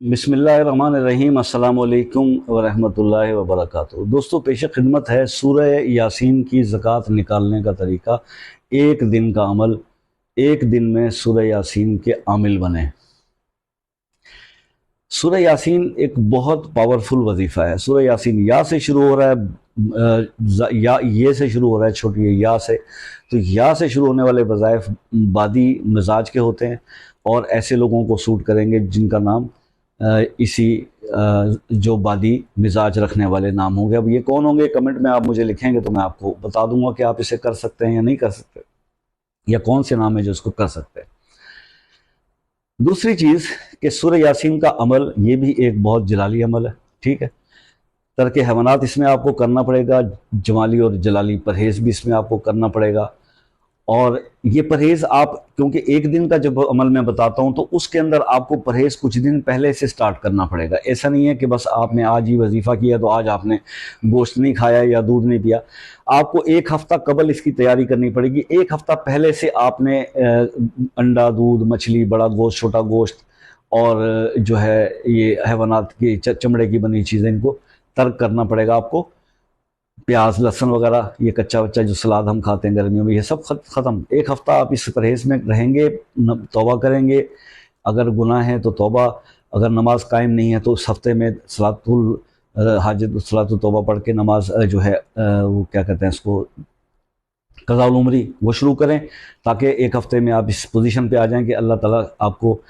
بسم اللہ الرحمن الرحیم۔ السلام علیکم ورحمۃ اللہ وبرکاتہ۔ دوستو، پیش خدمت ہے سورہ یاسین کی زکوٰۃ نکالنے کا طریقہ۔ ایک دن کا عمل، ایک دن میں سورہ یاسین کے عامل بنیں۔ سورہ یاسین ایک بہت پاورفل وظیفہ ہے۔ سورہ یاسین یا سے شروع ہو رہا ہے، یا یہ سے شروع ہو رہا ہے، چھوٹی یا سے، تو یا سے شروع ہونے والے وظائف بادی مزاج کے ہوتے ہیں اور ایسے لوگوں کو سوٹ کریں گے جن کا نام اسی جو بادی مزاج رکھنے والے نام ہوں گے۔ اب یہ کون ہوں گے، کمنٹ میں آپ مجھے لکھیں گے تو میں آپ کو بتا دوں گا کہ آپ اسے کر سکتے ہیں یا نہیں کر سکتے، یا کون سے نام ہے جو اس کو کر سکتے ہیں۔ دوسری چیز کہ سورہ یاسین کا عمل یہ بھی ایک بہت جلالی عمل ہے، ٹھیک ہے۔ ترک حیوانات اس میں آپ کو کرنا پڑے گا، جمالی اور جلالی پرہیز بھی اس میں آپ کو کرنا پڑے گا۔ اور یہ پرہیز آپ، کیونکہ ایک دن کا جب عمل میں بتاتا ہوں تو اس کے اندر آپ کو پرہیز کچھ دن پہلے سے سٹارٹ کرنا پڑے گا۔ ایسا نہیں ہے کہ بس آپ نے آج ہی وظیفہ کیا تو آج آپ نے گوشت نہیں کھایا یا دودھ نہیں پیا۔ آپ کو ایک ہفتہ قبل اس کی تیاری کرنی پڑے گی۔ ایک ہفتہ پہلے سے آپ نے انڈا، دودھ، مچھلی، بڑا گوشت، چھوٹا گوشت اور جو ہے یہ حیوانات کی چمڑے کی بنی چیزیں، ان کو ترک کرنا پڑے گا آپ کو۔ پیاز، لہسن وغیرہ، یہ کچا وچا جو سلاد ہم کھاتے ہیں گرمیوں میں، یہ سب ختم۔ ایک ہفتہ آپ اس پرہیز میں رہیں گے، توبہ کریں گے۔ اگر گناہ ہے تو توبہ، اگر نماز قائم نہیں ہے تو اس ہفتے میں صلاۃ الحاجت، صلاۃ التوبہ پڑھ کے نماز جو ہے وہ کیا کہتے ہیں اس کو، قضاء العمری، وہ شروع کریں، تاکہ ایک ہفتے میں آپ اس پوزیشن پہ آ جائیں کہ اللہ تعالیٰ آپ کو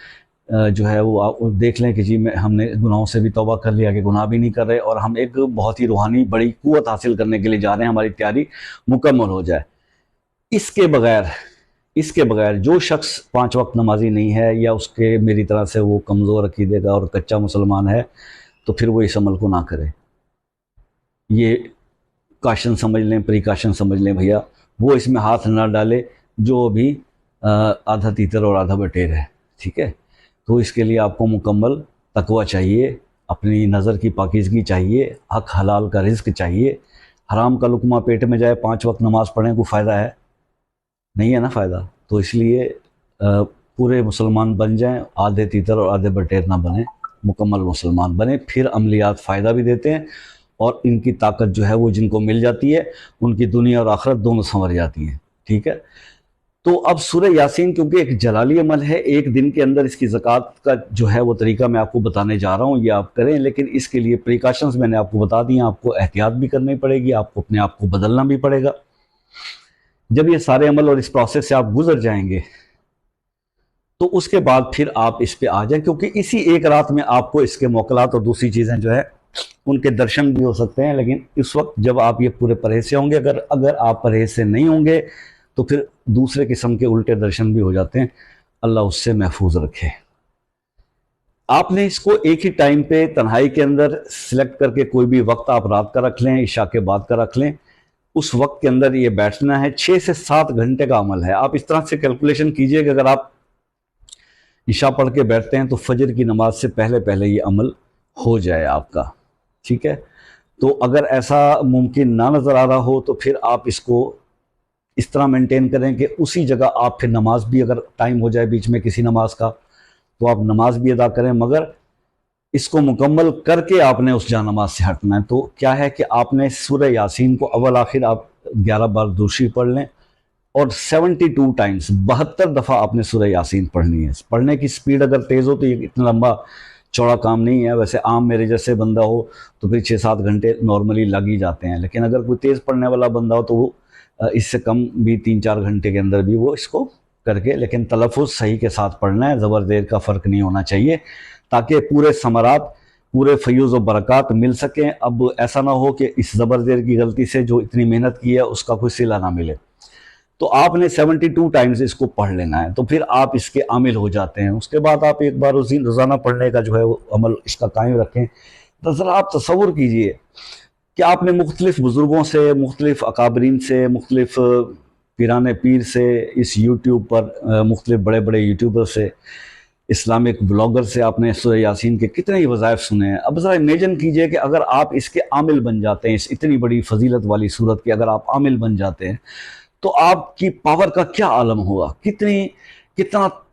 جو ہے وہ دیکھ لیں کہ جی ہم نے گناہوں سے بھی توبہ کر لیا، کہ گناہ بھی نہیں کر رہے، اور ہم ایک بہت ہی روحانی بڑی قوت حاصل کرنے کے لیے جا رہے ہیں، ہماری تیاری مکمل ہو جائے۔ اس کے بغیر جو شخص 5 وقت نمازی نہیں ہے، یا اس کے میری طرح سے وہ کمزور عقیدے کا اور کچا مسلمان ہے، تو پھر وہ اس عمل کو نہ کرے۔ یہ کاشن سمجھ لیں، پریکاشن سمجھ لیں بھیا، وہ اس میں ہاتھ نہ ڈالے جو بھی آدھا تیتر اور آدھا بٹیر ہے، ٹھیک ہے۔ تو اس کے لیے آپ کو مکمل تقوی چاہیے، اپنی نظر کی پاکیزگی چاہیے، حق حلال کا رزق چاہیے۔ حرام کا لقمہ پیٹ میں جائے 5 وقت نماز پڑھیں، کوئی فائدہ ہے؟ نہیں ہے نا فائدہ۔ تو اس لیے پورے مسلمان بن جائیں، آدھے تیتر اور آدھے بٹیر نہ بنیں، مکمل مسلمان بنیں، پھر عملیات فائدہ بھی دیتے ہیں، اور ان کی طاقت جو ہے وہ جن کو مل جاتی ہے ان کی دنیا اور آخرت دونوں سنور جاتی ہیں، ٹھیک ہے۔ تو اب سورہ یاسین کیونکہ ایک جلالی عمل ہے، ایک دن کے اندر اس کی زکوٰۃ کا جو ہے وہ طریقہ میں آپ کو بتانے جا رہا ہوں، یہ آپ کریں، لیکن اس کے لیے پریکاشنز میں نے آپ کو بتا دی ہیں۔ آپ کو احتیاط بھی کرنی پڑے گی، آپ کو اپنے آپ کو بدلنا بھی پڑے گا۔ جب یہ سارے عمل اور اس پروسیس سے آپ گزر جائیں گے تو اس کے بعد پھر آپ اس پہ آ جائیں، کیونکہ اسی ایک رات میں آپ کو اس کے موکلات اور دوسری چیزیں جو ہے ان کے درشن بھی ہو سکتے ہیں۔ لیکن اس وقت جب آپ یہ پورے پرہیز سے ہوں گے، اگر آپ پرہیز سے نہیں ہوں گے تو پھر دوسرے قسم کے الٹے درشن بھی ہو جاتے ہیں، اللہ اس سے محفوظ رکھے۔ آپ نے اس کو ایک ہی ٹائم پہ تنہائی کے اندر سلیکٹ کر کے، کوئی بھی وقت آپ رات کا رکھ لیں، عشاء کے بعد کا رکھ لیں، اس وقت کے اندر یہ بیٹھنا ہے۔ 6 سے 7 گھنٹے کا عمل ہے۔ آپ اس طرح سے کیلکولیشن کیجئے کہ اگر آپ عشاء پڑھ کے بیٹھتے ہیں تو فجر کی نماز سے پہلے پہلے یہ عمل ہو جائے آپ کا، ٹھیک ہے۔ تو اگر ایسا ممکن نہ نظر آ رہا ہو تو پھر آپ اس کو اس طرح مینٹین کریں کہ اسی جگہ آپ پھر نماز بھی، اگر ٹائم ہو جائے بیچ میں کسی نماز کا تو آپ نماز بھی ادا کریں، مگر اس کو مکمل کر کے آپ نے اس جا نماز سے ہٹنا ہے۔ تو کیا ہے کہ آپ نے سورہ یاسین کو اول آخر آپ 11 بار دوسری پڑھ لیں، اور 72 ٹائمز 72 دفعہ آپ نے سورہ یاسین پڑھنی ہے۔ پڑھنے کی سپیڈ اگر تیز ہو تو یہ اتنا لمبا چوڑا کام نہیں ہے، ویسے عام میرے جیسے بندہ ہو تو پھر 6-7 گھنٹے نارملی لگ ہی جاتے ہیں، لیکن اگر کوئی تیز پڑھنے والا بندہ ہو تو وہ اس سے کم بھی 3-4 گھنٹے کے اندر بھی وہ اس کو کر کے، لیکن تلفظ صحیح کے ساتھ پڑھنا ہے، زبر زیر کا فرق نہیں ہونا چاہیے، تاکہ پورے ثمرات، پورے فیوز و برکات مل سکیں۔ اب ایسا نہ ہو کہ اس زبر زیر کی غلطی سے جو اتنی محنت کی ہے اس کا کوئی صلہ نہ ملے۔ تو آپ نے 72 ٹائمز اس کو پڑھ لینا ہے، تو پھر آپ اس کے عامل ہو جاتے ہیں۔ اس کے بعد آپ ایک بار روزانہ پڑھنے کا جو ہے وہ عمل اس کا قائم رکھیں۔ تو ذرا آپ تصور کیجئے کہ آپ نے مختلف بزرگوں سے، مختلف اکابرین سے، مختلف پیران پیر سے، اس یوٹیوب پر مختلف بڑے بڑے یوٹیوبر سے، اسلامک بلاگر سے آپ نے سورہ یاسین کے کتنے ہی وظائف سنے ہیں۔ اب ذرا امیجن کیجئے کہ اگر آپ اس کے عامل بن جاتے ہیں، اس اتنی بڑی فضیلت والی صورت کے اگر آپ عامل بن جاتے ہیں تو آپ کی پاور کا کیا عالم ہوا، کتنا